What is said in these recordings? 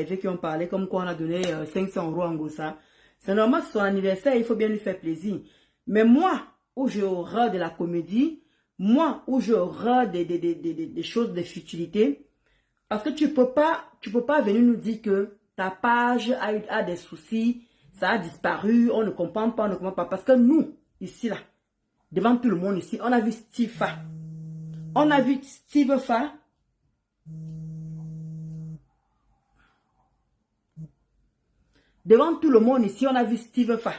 Qui ont parlé comme quoi on a donné 500 € en Gossa. C'est normal, c'est son anniversaire, il faut bien lui faire plaisir. Mais moi, où j'ai horreur de la comédie, moi, où j'ai horreur des choses de futilité, parce que tu peux pas venir nous dire que ta page a des soucis, ça a disparu, on ne comprend pas, parce que nous, ici, là, devant tout le monde ici, on a vu Steve Fa. On a vu Steve Fa. Devant tout le monde ici, on a vu Steve Fa.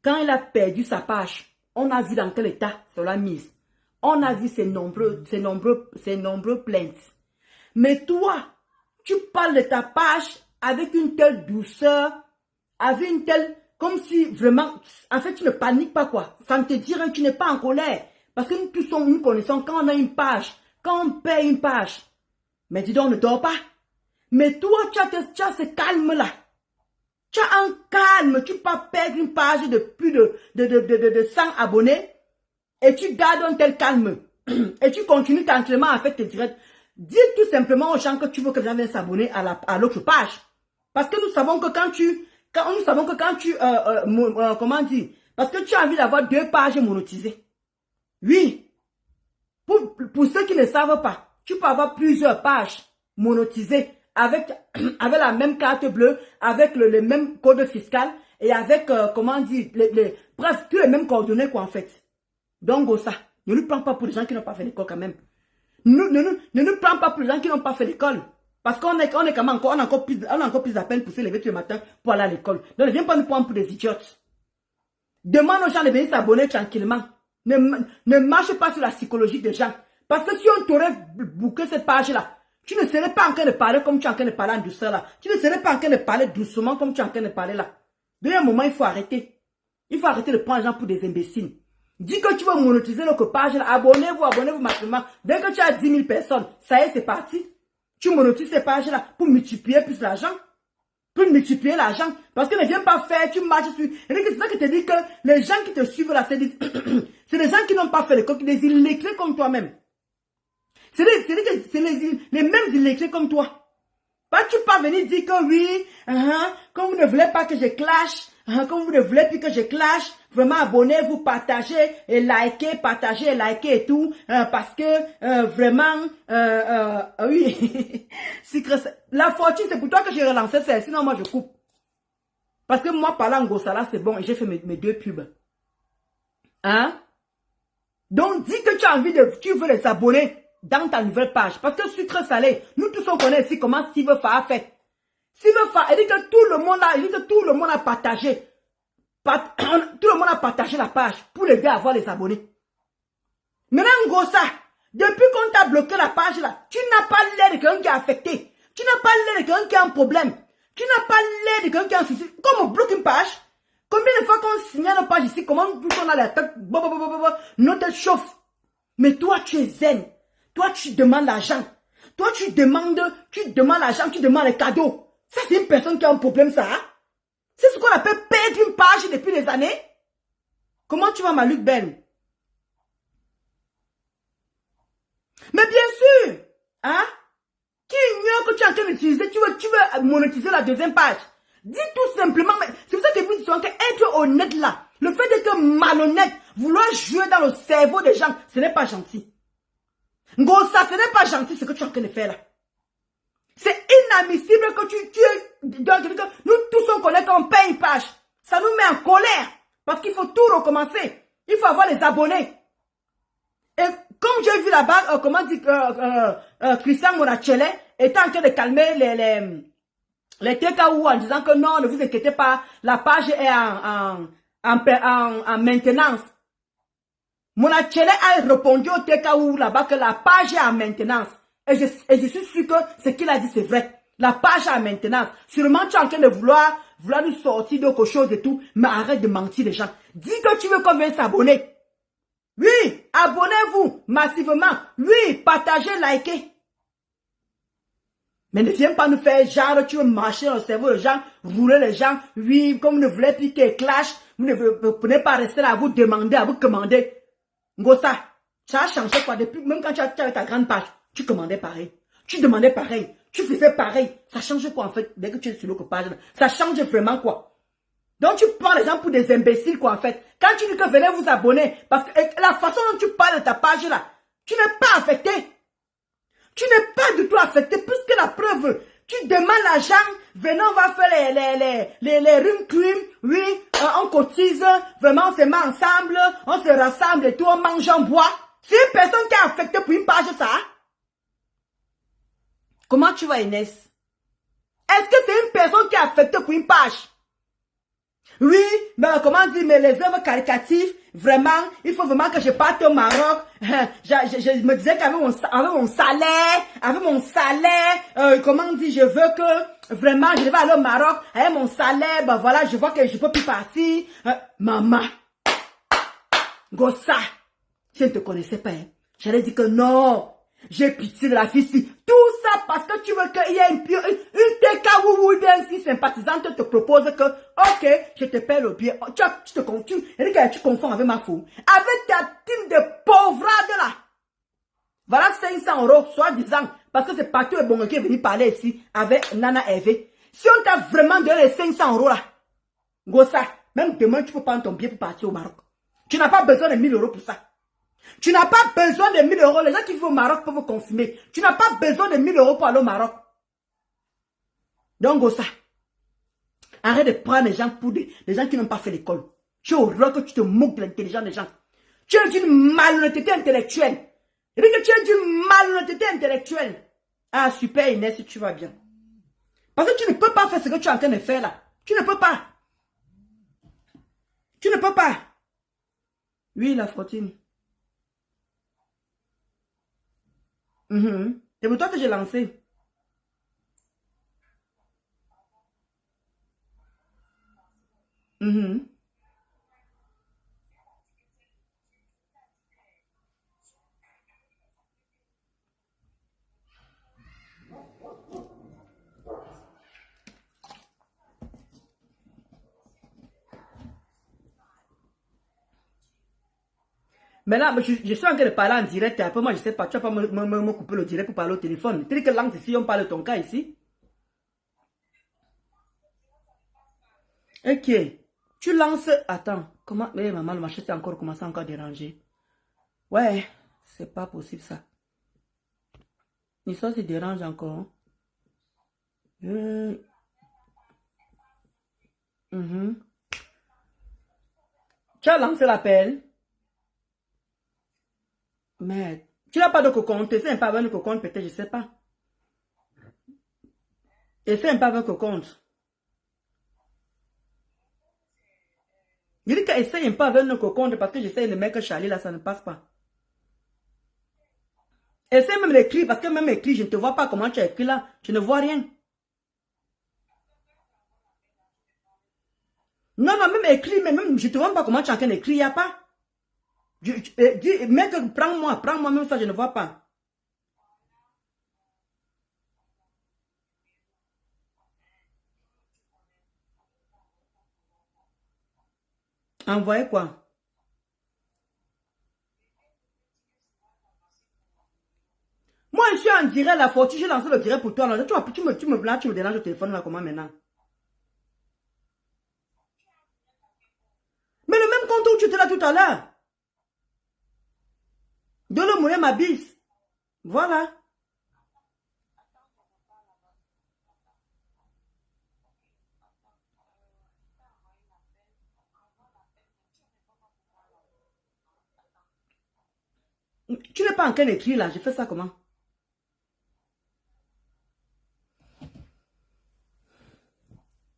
Quand il a perdu sa page, on a vu dans quel état ça l'a mise. On a vu ses nombreux plaintes. Mais toi, tu parles de ta page avec une telle douceur, avec une telle... Comme si vraiment... En fait, tu ne paniques pas quoi. Ça ne te dit rien, tu n'es pas en colère. Parce que nous tous sommes, nous connaissons quand on a une page, quand on perd une page. Mais dis donc, on ne dort pas. Mais toi, tu as ce calme-là. Tu as un calme, tu peux pas perdre une page de plus de 100 abonnés et tu gardes un tel calme. Et tu continues tranquillement à faire tes directs. Dis tout simplement aux gens que tu veux que les gens viennent s'abonner à l'autre page. Parce que nous savons que comment dire, parce que tu as envie d'avoir 2 pages monétisées. Oui. Pour ceux qui ne savent pas, tu peux avoir plusieurs pages monétisées avec la même carte bleue, avec le même code fiscal et avec, comment dire, bref, tous les mêmes coordonnées quoi en fait. Donc ça, ne nous prends pas pour les gens qui n'ont pas fait l'école quand même. Ne nous prends pas pour les gens qui n'ont pas fait l'école. Parce qu'on est quand même encore, on a encore plus de peine pour se lever tous les matins pour aller à l'école. Donc ne viens pas nous prendre pour des idiotes. Demande aux gens de venir s'abonner tranquillement. Ne marche pas sur la psychologie des gens. Parce que si on t'aurait bouqué cette page-là, tu ne serais pas en train de parler comme tu es en train de parler en douceur là. Tu ne serais pas en train de parler doucement comme tu es en train de parler là. D'un un moment, il faut arrêter. Il faut arrêter de prendre les gens pour des imbéciles. Dis que tu veux monétiser notre page là. Abonnez-vous maximum. Dès que tu as 10 000 personnes, ça y est, c'est parti. Tu monétises ces pages là pour multiplier plus l'argent. Pour multiplier l'argent. Parce que ne viens pas faire, tu marches sur... C'est ça que te dit que les gens qui te suivent là, c'est des gens qui n'ont pas fait l'école, qui des illettrés comme toi-même. C'est les mêmes illettrés comme toi. Pas tu pas venir dire que oui, comme vous ne voulez pas que je clash, comme vous ne voulez plus que je clash, vraiment abonnez-vous, partagez et likez, et tout, parce que vraiment, oui, la fortune c'est pour toi que j'ai relancé ça, sinon moi je coupe. Parce que moi parler en Gossala c'est bon et j'ai fait mes 2 pubs. Donc dis que tu as envie tu veux les abonner dans ta nouvelle page. Parce que sucre salé, nous tous on connaît ici comment Steve Fa a fait. Steve Fa, il dit que tout le monde a partagé. Tout le monde a partagé la page pour les gars avoir les abonnés. Maintenant, Gossa, depuis qu'on t'a bloqué la page là, tu n'as pas l'air de quelqu'un qui est affecté. Tu n'as pas l'air de quelqu'un qui a un problème. Tu n'as pas l'air de quelqu'un qui a un souci. Comme on bloque une page, combien de fois qu'on signale une page ici, comment on a la tête, notre tête chauffe. Mais toi, tu es zen. Toi, tu demandes l'argent. Toi, tu demandes l'argent, tu demandes les cadeaux. Ça, c'est une personne qui a un problème, ça. C'est ce qu'on appelle perdre une page depuis des années. Comment tu vas, ma Luc Ben? Mais bien sûr, qui ignore que tu es en train d'utiliser, tu veux monétiser la 2e page. Dis tout simplement, c'est pour ça que vous dites être honnête là. Le fait d'être malhonnête, vouloir jouer dans le cerveau des gens, ce n'est pas gentil. Gossa, ce n'est pas gentil ce que tu es en train de faire là. C'est inadmissible que nous tous on connaît qu'on paye une page. Ça nous met en colère. Parce qu'il faut tout recommencer. Il faut avoir les abonnés. Et comme j'ai vu là-bas, comment dit Christian Monachele était en train de calmer les TKO en disant que non, ne vous inquiétez pas, la page est en maintenance. Monachele a répondu au TKO là-bas que la page est en maintenance. Et je suis sûr que ce qu'il a dit c'est vrai. La page est en maintenance. Sûrement tu es en train de vouloir nous sortir d'autre chose et tout. Mais arrête de mentir les gens. Dis que tu veux qu'on vienne s'abonner. Oui, abonnez-vous massivement. Oui, partagez, likez. Mais ne viens pas nous faire genre, tu veux marcher dans le cerveau des gens, rouler les gens. Oui, comme vous ne voulez plus qu'ils clash, vous ne pouvez pas rester là à vous demander, à vous commander. Ngossa, ça a changé quoi depuis, même quand tu as ta grande page, tu commandais pareil. Tu demandais pareil. tu faisais pareil. Ça change quoi en fait, dès que tu es sur l'autre page? Ça change vraiment quoi? Donc tu prends les gens pour des imbéciles quoi en fait. Quand tu dis que venez vous abonner, parce que la façon dont tu parles de ta page là, tu n'es pas affecté. Tu n'es pas du tout affecté, puisque la preuve, tu demandes l'argent, venez on va faire les rhumes cream, oui, on cotise, vraiment on se met ensemble, on se rassemble et tout, on mange, on boit. C'est une personne qui est affectée pour une page ça. Comment tu vas Inès? Est-ce que c'est une personne qui est affectée pour une page? Oui, mais comment dire, mais les œuvres caritatives, vraiment, il faut vraiment que je parte au Maroc. Je me disais qu'avec mon salaire, comment dire, je veux que, vraiment, je vais aller au Maroc, avec mon salaire, ben voilà, je vois que je peux plus partir. Maman, Gossa, je ne te connaissais pas, hein. J'allais dire que non. J'ai pitié de la fille. Tout ça parce que tu veux qu'il y ait une TKWD sympathisante te propose que, ok, je te paie le billet. Tu confonds avec ma fou. Avec ta team de pauvrades là. Voilà 500 €, soi-disant. Parce que c'est Patou et Bongo qui est venu parler ici avec Nana Hervé. Si on t'a vraiment donné les 500 € là, Gossa, même demain tu peux prendre ton billet pour partir au Maroc. Tu n'as pas besoin de 1000 € pour ça. Tu n'as pas besoin de 1000 €. Les gens qui vivent au Maroc peuvent vous confirmer. Tu n'as pas besoin de 1000 € pour aller au Maroc. Donc, ça. Arrête de prendre les gens pour des gens qui n'ont pas fait l'école. J'ai horreur que tu te moques de l'intelligence des gens. Tu es d'une malhonnêteté intellectuelle. Et que tu es d'une malhonnêteté intellectuelle. Ah, super Inès, si tu vas bien. Parce que tu ne peux pas faire ce que tu es en train de faire là. Tu ne peux pas. Tu ne peux pas. Oui, la Fortune. C'est pour toi que j'ai lancé. Maintenant, je suis en train de parler en direct. Après, moi, je ne sais pas. Tu vas pas me couper le direct pour parler au téléphone. Tu dis que lance ici, on parle de ton cas ici. Ok. Tu lances. Attends. Comment. Eh, maman, le marché, c'est encore commencé à encore déranger. Ouais. C'est pas possible, ça. L'histoire se dérange encore. Tu as lancé l'appel. Mais tu n'as pas de cocon. Tu essaies pas avec le cocon, peut-être, je ne sais pas. Essaie pas avec le cocon. Je dis qu'essaye pas avec le cocon parce que j'essaie de mettre Charlie là, ça ne passe pas. Essaye même d'écrire parce que même écrit, je ne te vois pas comment tu as écrit là. Je ne vois rien. Non, non, même écrit, mais même je ne te vois pas comment tu es en train d'écrire, il n'y a pas. Mec, prends-moi même ça, je ne vois pas. Envoyez quoi? Moi, je suis en direct, la Fortune, j'ai lancé le direct pour toi. Là. Tu me déranges au téléphone là, comment maintenant? Mais le même compte où tu étais là tout à l'heure. De le mourir ma bise. Voilà. Tu n'es pas en train d'écrire là, je fais ça comment?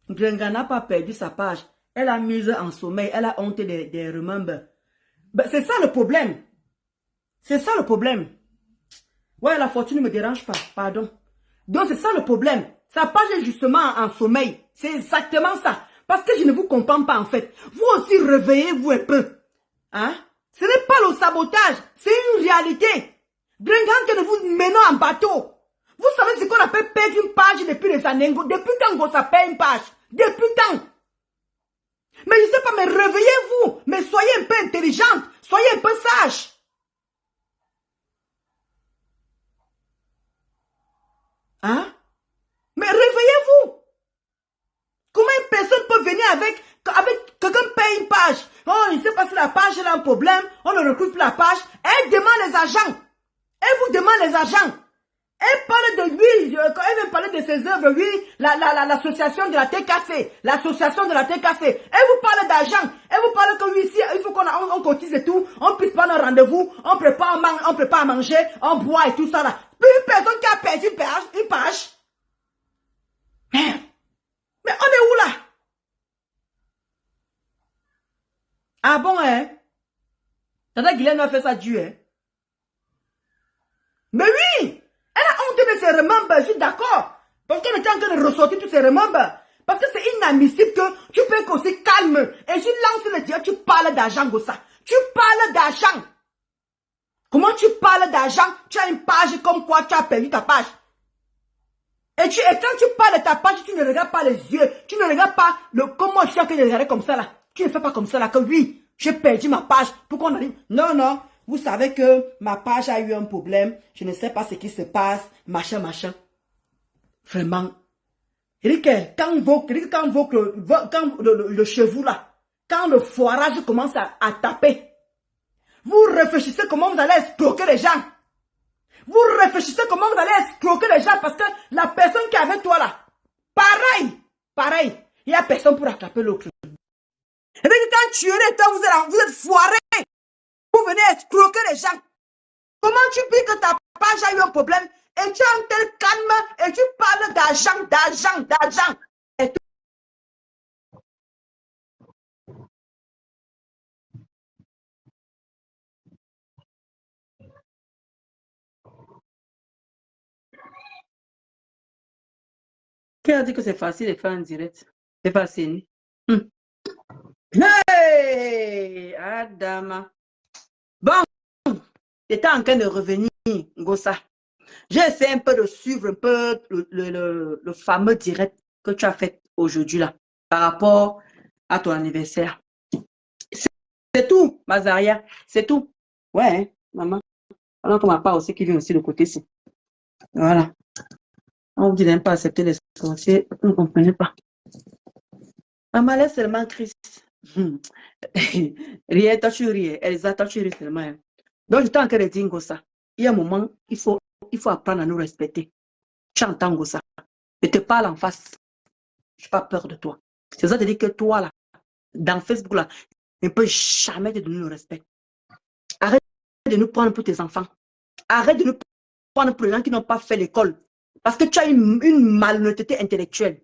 Grenga n'a pas perdu sa page. Elle a mis en sommeil, elle a honte des remembers. Ben, c'est ça le problème. C'est ça le problème. Ouais, la Fortune ne me dérange pas, pardon. Donc c'est ça le problème. Sa page est justement en sommeil. C'est exactement ça. Parce que je ne vous comprends pas en fait. Vous aussi réveillez-vous un peu. Hein? Ce n'est pas le sabotage, c'est une réalité. Grengan que nous vous menons en bateau. Vous savez ce qu'on appelle perdre une page depuis les années. Depuis quand vous perd une page? Depuis quand? Mais je ne sais pas, mais réveillez-vous. Mais soyez un peu intelligente. Soyez un peu sage. Hein? Mais réveillez-vous. Comment une personne peut venir avec quelqu'un paye une page? Oh, il ne sait pas si la page a un problème, on ne recrute plus la page. Elle demande les agents. Elle vous demande les agents. Elle parle de lui, elle veut parler de ses œuvres, oui, l'association de la TKC, l'association de la TKC. Elle vous parle d'argent, elle vous parle que oui, ici, il faut qu'on cotise et tout, on puisse prendre un rendez-vous, on prépare à manger, on boit et tout ça là. Puis une personne qui a perdu une page. Mais on est où là? Ah bon, hein? Tata Guylaine a fait ça Dieu, hein? Mais oui! Elle a honte de ses remembres, je suis d'accord. Parce qu'elle était en train de ressortir tous ses remembres. Parce que c'est inadmissible que tu peux être aussi calme. Et tu lances le diable, tu parles d'argent, Gossa. Tu parles d'argent. Comment tu parles d'argent? Tu as une page comme quoi tu as perdu ta page. Et quand tu parles de ta page, tu ne regardes pas les yeux. Tu ne regardes pas comment je suis en train de regarder comme ça là. Tu ne fais pas comme ça là. Que oui, j'ai perdu ma page. Pourquoi on arrive? Non, non. Vous savez que ma page a eu un problème. Je ne sais pas ce qui se passe. Machin, machin. Vraiment. Il dit que quand le cheveu là, quand le foirage commence à taper, vous réfléchissez comment vous allez escroquer les gens. Vous réfléchissez comment vous allez escroquer les gens parce que la personne qui est avec toi là, pareil, il n'y a personne pour attraper l'autre. Et puis quand tu es, vous êtes foiré. Vous venez escroquer les gens. Comment tu dis que ta page a eu un problème et tu es en tel calme et tu parles d'argent. Et qui a dit que c'est facile de faire en direct? C'est facile. Hey, Adama. Bon, j'étais en train de revenir, Gossa. J'ai essayé un peu de suivre un peu le fameux direct que tu as fait aujourd'hui là, par rapport à ton anniversaire. C'est tout, Mazaria, c'est tout. Ouais, hein, maman. Alors que ma part aussi qui vient aussi de côté-ci. Voilà. On vous dit n'aime pas accepter les conseils, vous ne comprenez pas. Maman, laisse seulement Christ. Rien, toi tu ris, Elsa, toi tu ris seulement. Hein. Donc, je t'en train de dire ça. Il y a un moment, il faut apprendre à nous respecter. Tu entends ça. Je te parle en face. Je n'ai pas peur de toi. C'est ça de dire que toi, là, dans Facebook, là, ne peut jamais te donner le respect. Arrête de nous prendre pour tes enfants. Arrête de nous prendre pour les gens qui n'ont pas fait l'école. Parce que tu as une malhonnêteté intellectuelle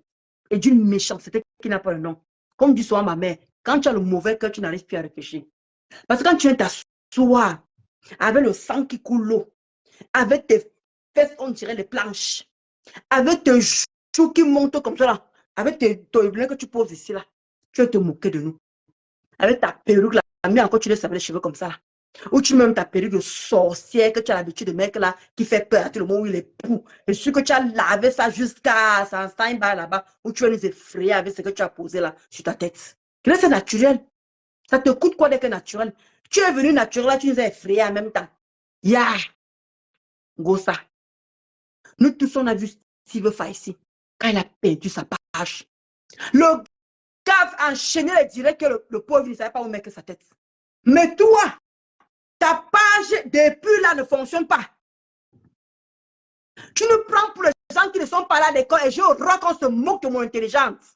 et d'une méchanceté qui n'a pas de nom. Comme dit souvent ma mère, quand tu as le mauvais cœur, tu n'arrives plus à réfléchir. Parce que quand tu viens t'asseoir avec le sang qui coule l'eau, avec tes fesses, on dirait les planches, avec tes joues qui montent comme ça, là, avec tes que tu poses ici, là, tu vas te moquer de nous. Avec ta perruque, là, mais encore tu laisses avec les cheveux comme ça, là. Ou tu mets ta perruque de sorcière que tu as l'habitude de mettre là, qui fait peur à tout le monde où il est pou. Et sûr que tu as lavé ça jusqu'à ça là-bas, où tu vas nous effrayer avec ce que tu as posé là sur ta tête. C'est naturel. Ça te coûte quoi d'être naturel? Tu es venu naturel, là, tu nous as effrayés en même temps. Ya! Gossa. Nous tous, on a vu Steve Faisy quand il a perdu sa page. Le gars a enchaîné les directs que le pauvre ne savait pas où mettre sa tête. Mais toi, ta page depuis là ne fonctionne pas. Tu nous prends pour les gens qui ne sont pas là à l'école et j'ai horreur qu'on se moque de mon intelligence.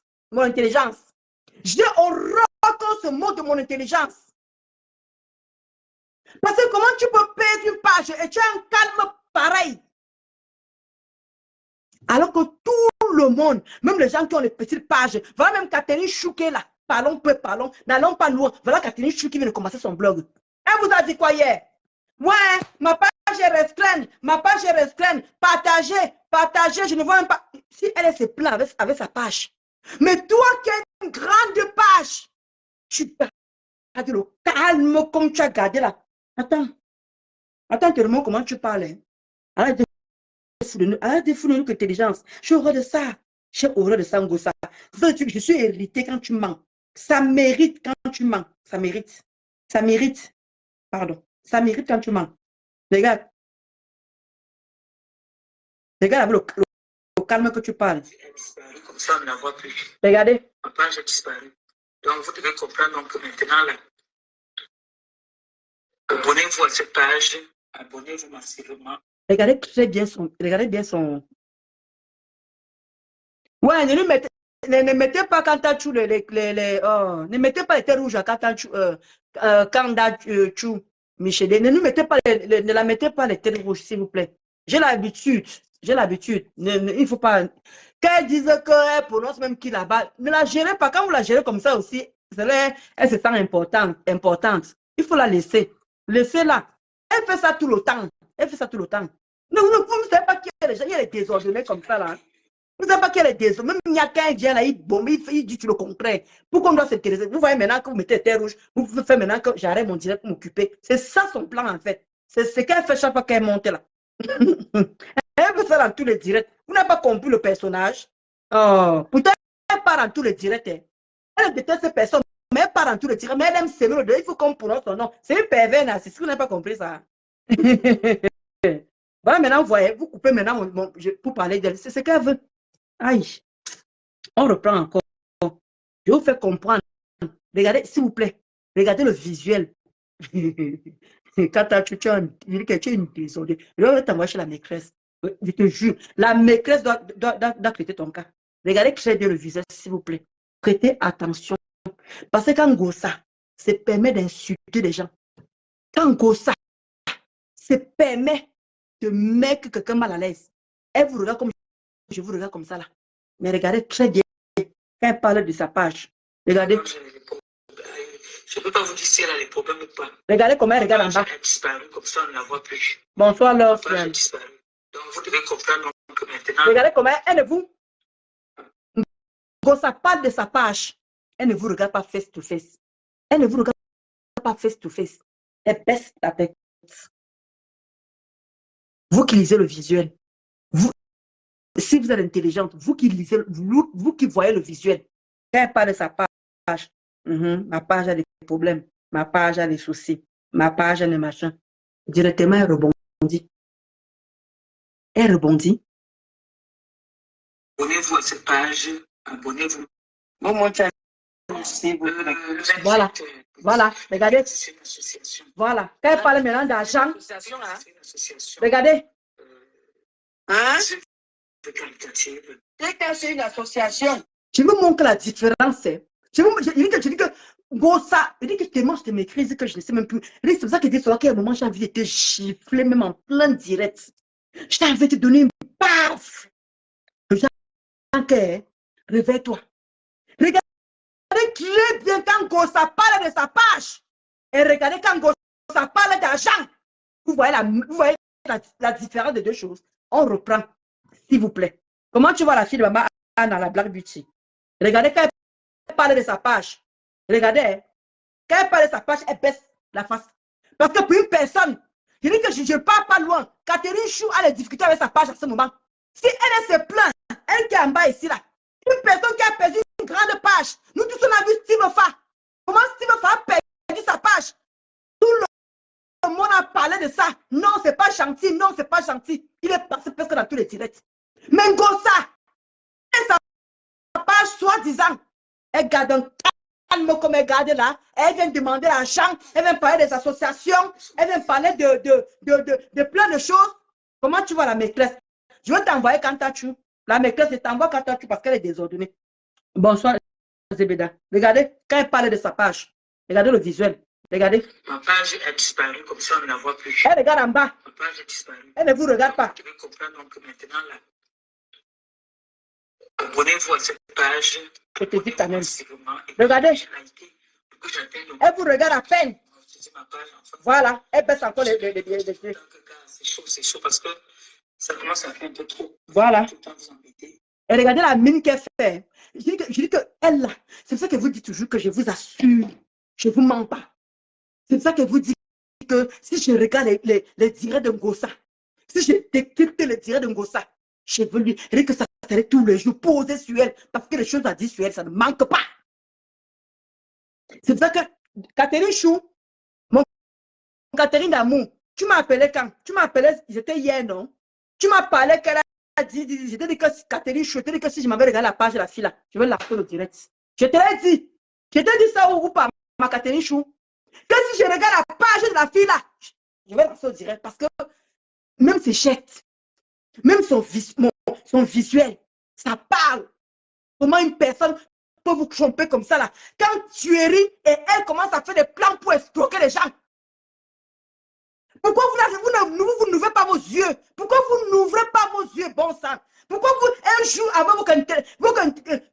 J'ai horreur qu'on se moque de mon intelligence. Parce que comment tu peux perdre une page et tu as un calme pareil? Alors que tout le monde, même les gens qui ont les petites pages, voilà même Catherine Chouquet là, parlons, n'allons pas loin. Voilà Catherine Chouquet qui vient de commencer son blog. Elle vous a dit quoi hier? Ouais, ma page est restreinte, partagez, je ne vois même pas. Si elle se plaint avec sa page. Mais toi qui as une grande page, tu gardes le calme comme tu as gardé là. Attends, tellement comment tu parles. Hein? Arrête de foutre notre intelligence. J'ai horreur de ça. Ngossa. Je suis irrité quand tu mens. Ça mérite quand tu mens. Ça mérite. Pardon. Ça mérite quand tu mens. Regarde avec le calme que tu parles. Elle a disparu, comme ça, on ne la voit plus. Regardez. Ma page a disparu. Donc, vous devez comprendre donc, que maintenant, là, abonnez-vous à cette page. Abonnez-vous massivement. Regardez très bien son... Regardez bien son... Ouais, ne mettez pas Kantachu ne mettez pas les terres rouges à Kantachu, Michel. Ne mettez pas ne la mettez pas les terres rouges, s'il vous plaît. J'ai l'habitude. J'ai l'habitude. Il faut pas. Qu'elle dise qu'elle prononce même qui là-bas. Ne la gérez pas. Quand vous la gérez comme ça aussi, elle se sent importante. Il faut la laisser. Laissez-la. Elle fait ça tout le temps. Elle fait ça tout le temps. Non, vous ne savez pas qui est les gens. Il y a les désordonnés comme ça là. Vous ne savez pas quelle est désolé. Même il y a qu'un vient là, il dit tu le contraire. Pourquoi on doit s'intéresser? Vous voyez maintenant que vous mettez terre rouge, vous faites maintenant que j'arrête mon direct pour m'occuper. C'est ça son plan en fait. C'est ce qu'elle fait chaque fois qu'elle monte là. Elle veut ça dans tous les directs. Vous n'avez pas compris le personnage. Oh, pourtant, elle part dans tous les directs. Hein. Elle déteste ces personnes, mais elle part dans tous les directs. Mais elle aime s'aimer le deux. Il faut qu'on prononce son nom. C'est une pervers narcissique. Vous n'avez pas compris ça. Voilà, maintenant, vous voyez, vous coupez maintenant pour parler d'elle. C'est ce qu'elle veut. Aïe, on reprend encore. Je vous fais comprendre. Regardez, s'il vous plaît, regardez le visuel. Quand tu as une désordre, je vais t'envoyer chez la maîtresse. Je te jure, la maîtresse doit traiter ton cas. Regardez très bien le visuel, s'il vous plaît. Prêtez attention. Parce que quand Gossa se permet d'insulter les gens, quand Gossa se permet de mettre quelqu'un mal à l'aise, elle vous regarde comme je vous regarde comme ça là. Mais regardez très bien quand elle parle de sa page. Regardez. Je ne peux pas vous dire si elle a les problèmes ou pas. Regardez comment elle regarde en bas. Elle a disparu, comme ça on ne la voit plus. Bonsoir, Laure. Elle a disparu. Donc vous devez comprendre que maintenant. Regardez comment elle ne vous. Quand ça parle de sa page, elle ne vous regarde pas face to face. Elle ne vous regarde pas face to face. Elle baisse la tête. Vous qui lisez le visuel, vous, si vous êtes intelligente, vous qui lisez, vous qui voyez le visuel, quand elle parle de sa page, ma page a des problèmes, ma page a des soucis, ma page a des machins. Directement, elle rebondit. Elle rebondit. Abonnez-vous à cette page. Abonnez-vous. Voilà. Voilà. Regardez. Voilà. Quand elle parle maintenant d'argent, regardez. Hein? C'est une association. Je vous montre la différence. Je dis que Gossa, je dis que tellement je te maîtrise que je ne sais même plus. C'est pour ça que c'est qu'à un moment, j'ai envie de te gifler, même en plein direct. J'ai envie de te donner une paf. Réveille-toi. Regardez très bien quand Gossa parle de sa page. Et regardez quand Gossa parle d'argent. Vous voyez la différence des deux choses. On reprend, s'il vous plaît. Comment tu vois la fille de maman Anna, la Black Beauty? Regardez quand elle parle de sa page. Regardez, quand elle parle de sa page, elle baisse la face. Parce que pour une personne, je dis que je ne pars pas loin. Catherine Chou a les difficultés avec sa page à ce moment. Si elle se plaint, elle qui est en bas ici, là, une personne qui a perdu une grande page. Nous tous, on a vu Steve Fa. Comment Steve Fa a perdu sa page? Tout le monde a parlé de ça. Non, c'est pas gentil. Non, c'est pas gentil. Il est passé presque dans tous les directs. Mais Gossa, sa page soi-disant, elle garde un calme comme elle garde là. Elle vient demander l'argent. Elle vient parler des associations. Elle vient parler de plein de choses. Comment tu vois la maîtresse? Je vais t'envoyer Kantachu. La maîtresse, je t'envoie Kantachu parce qu'elle est désordonnée. Bonsoir, Zébeda. Regardez, quand elle parle de sa page, regardez le visuel. Regardez. Ma page a disparu, comme ça on ne la voit plus. Elle regarde en bas. Ma page a disparu. Elle ne vous regarde pas. Vous devez comprendre donc que maintenant là. Abonnez-vous à cette page. Je te dis quand même. Regardez. Elle vous regarde à peine. Voilà. Elle baisse encore les C'est chaud parce que ça commence à faire un peu trop. Voilà. Et regardez la mine qu'elle fait. Je dis que elle là, c'est pour ça que vous dites toujours que je vous assure, je ne vous mens pas. C'est pour ça que vous dites que si je regarde les directs de Gossa, si je détecte les directs de Gossa, je veux lui dire que ça serait tous les jours posé sur elle, parce que les choses à dire sur elle, ça ne manque pas. C'est pour ça que Catherine Chou, mon Catherine d'amour, tu m'as appelé quand? Tu m'as appelé, j'étais hier, non? Tu m'as parlé qu'elle dit, je t'ai dit que Catherine, je t'ai dit que si je m'avais regardé la page de la fille là, je vais l'appeler au direct. Je te l'ai dit. Je t'ai dit ça ou pas, ma Catherine Chou. Que si je regarde la page de la fille là, je vais l'appeler au direct parce que même ses gestes, même son visuel, ça parle. Comment une personne peut vous tromper comme ça là? Quand tuerie et elle commence à faire des plans pour escroquer les gens. Pourquoi vous n'ouvrez pas vos yeux? Pourquoi vous n'ouvrez pas vos yeux, bon sang? Pourquoi vous, un jour, avant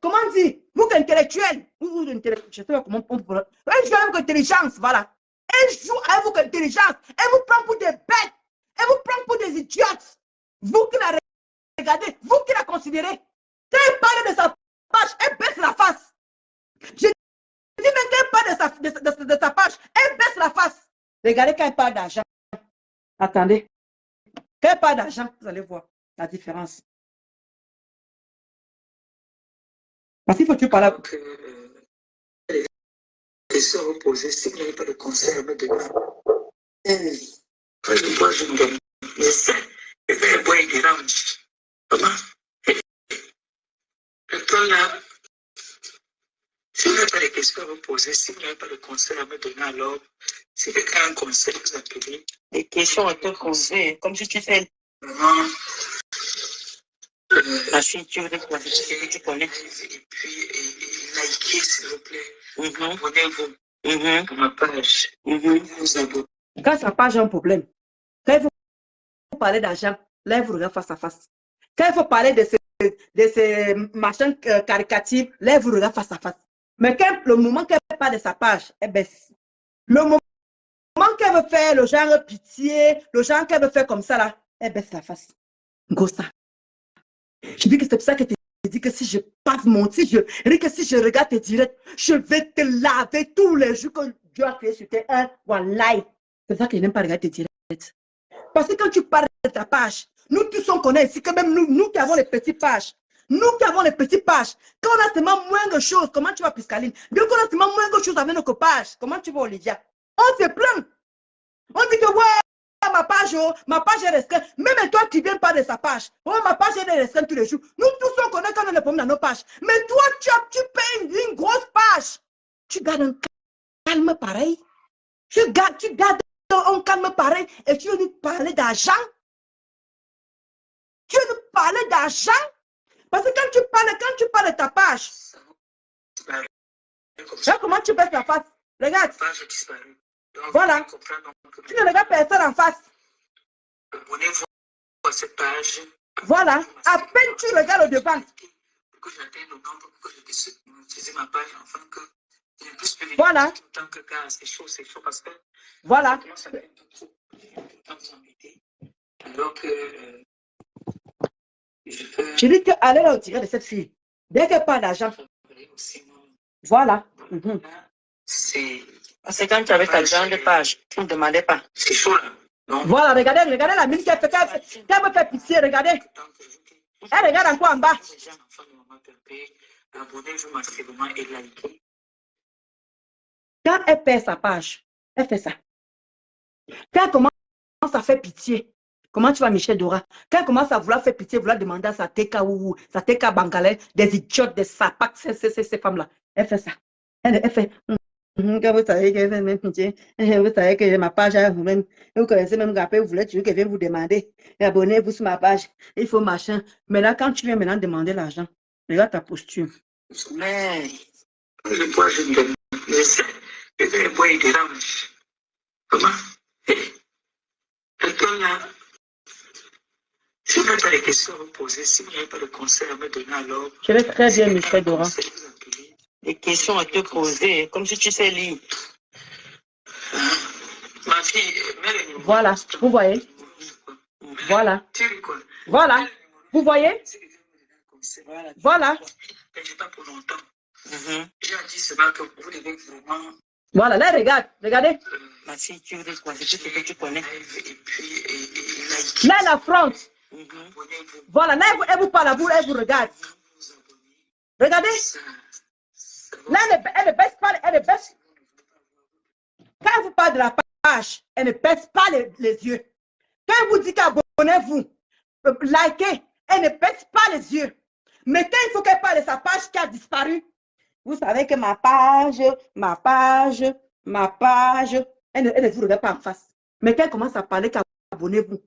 comment dire, vous intellectuels, je sais pas comment on peut, un jour avec intelligence, voilà. Un jour avec votre intelligence, elle vous prend pour des bêtes, elle vous prend pour des idiotes. Vous qui la regardez, vous qui la considérez, quand elle parle de sa page, elle baisse la face. Je dis même qu'elle parle de sa page, elle baisse la face. Regardez quand elle parle d'argent. Attendez. Quand elle parle d'argent, vous allez voir la différence. Parce qu'il faut que tu parles. Donc, les questions à vous poser, si vous n'avez pas de conseil à me donner, moi je me donne. Je sais, je vais boire et dérange. Comment? Toi là, si vous n'avez pas de questions à vous poser, si vous n'avez pas de conseil à me donner, alors, si quelqu'un a un conseil, vous appelez. Des questions à te poser, comme si tu fais. Vraiment. La fille, tu veux que tu connais. Et puis, likez, s'il vous plaît. Abonnez-vous Mhm. à ma page. Vous abonnez. Quand sa page a un problème, quand il faut parler d'argent, là, il vous regarde face à face. Quand il faut parler de ces machins caricatives, là, il vous regarde face à face. Mais quand le moment qu'elle parle de sa page, elle baisse. Le moment qu'elle veut faire le genre pitié, le genre qu'elle veut faire comme ça, là, elle baisse la face. Gossa. Je dis que c'est pour ça que tu dis que si je passe mon que si je regarde tes directs, je vais te laver tous les jours que Dieu a créé sur tes un live. C'est pour ça que je n'aime pas regarder tes directs. Parce que quand tu parles de ta page, nous tous on connaît ici que même nous qui avons les petites pages, quand on a tellement moins de choses, comment tu vas Piscaline? Dès qu'on a tellement moins de choses avec nos pages, comment tu vas Olivia? On se plaint. On dit que ouais, ma page est restreinte. Même toi qui viens pas de sa page. Oh, ma page est restreinte tous les jours. Nous tous on connaît quand on a des problèmes dans nos pages. Mais toi, tu payes une grosse page. Tu gardes un calme pareil. Tu gardes un calme pareil et tu veux nous parler d'argent. Tu veux nous parler d'argent. Parce que quand tu parles de ta page, là, comment tu baisses la face? Regarde. Voilà. Tu ne regardes personne en face. Abonnez-vous à cette page. Voilà. À peine tu regardes au devant. Pour que j'atteigne le nombre, pour que je puisse utiliser ma page, afin que je puisse publier. Voilà. Tant que c'est chaud parce que. Voilà. Ça fait un peu trop. Vous embêter. Alors que. Je dis que allez là au tiré de cette fille. Dès qu'elle parle d'argent. Voilà. C'est quand tu avais ta grande page, tu ne demandais pas. C'est chaud là. Non. Voilà, regardez la mine qu'elle fait. Qu'elle me fait pitié, regardez. Elle regarde encore en bas. Abonnez-vous massivement et likez. Quand elle perd sa page, elle fait ça. Quand elle commence à faire pitié, comment tu vas Michel Dora? Quand elle commence à vouloir faire pitié, vouloir demander à sa teka ou sa teka bangalais, des idiotes, des sapacs, ces femmes-là, elle fait ça. Elle fait. Quand vous savez que fait même pitié, vous savez que ma page a vous connaissez même après, vous voulez toujours que je vienne vous demander, abonnez-vous sur ma page, il faut machin. Mais là, quand tu viens maintenant demander l'argent, regarde ta posture. Mais. Le poids, je me donne. Je sais, je vais boire et dérange. Comment? Et toi là, si vous n'avez pas de questions à vous poser, si vous n'avez pas de conseils à me donner, alors. Je vais très bien, Michel Dora. Des questions à te poser, comme si tu sais lire. Ma fille, voilà, vous voyez? Voilà. Voilà. Vous voyez? Voilà. Je pas pour longtemps. J'ai dit seulement que vous devez vraiment. Voilà, là, regarde, regardez. Ma fille, tu veux quoi? C'est tout ce que tu connais. Et puis, là, elle affronte. Voilà, là, elle vous parle à vous, elle vous regarde. Regardez. Là, elle ne baisse pas, elle ne baisse. Quand elle vous parle de la page, elle ne baisse pas les yeux. Quand elle vous dit qu'abonnez-vous, likez, Elle ne baisse pas les yeux. Mais quand il faut qu'elle parle de sa page qui a disparu, vous savez que ma page, elle ne vous regarde pas en face. Mais quand elle commence à parler, abonnez-vous.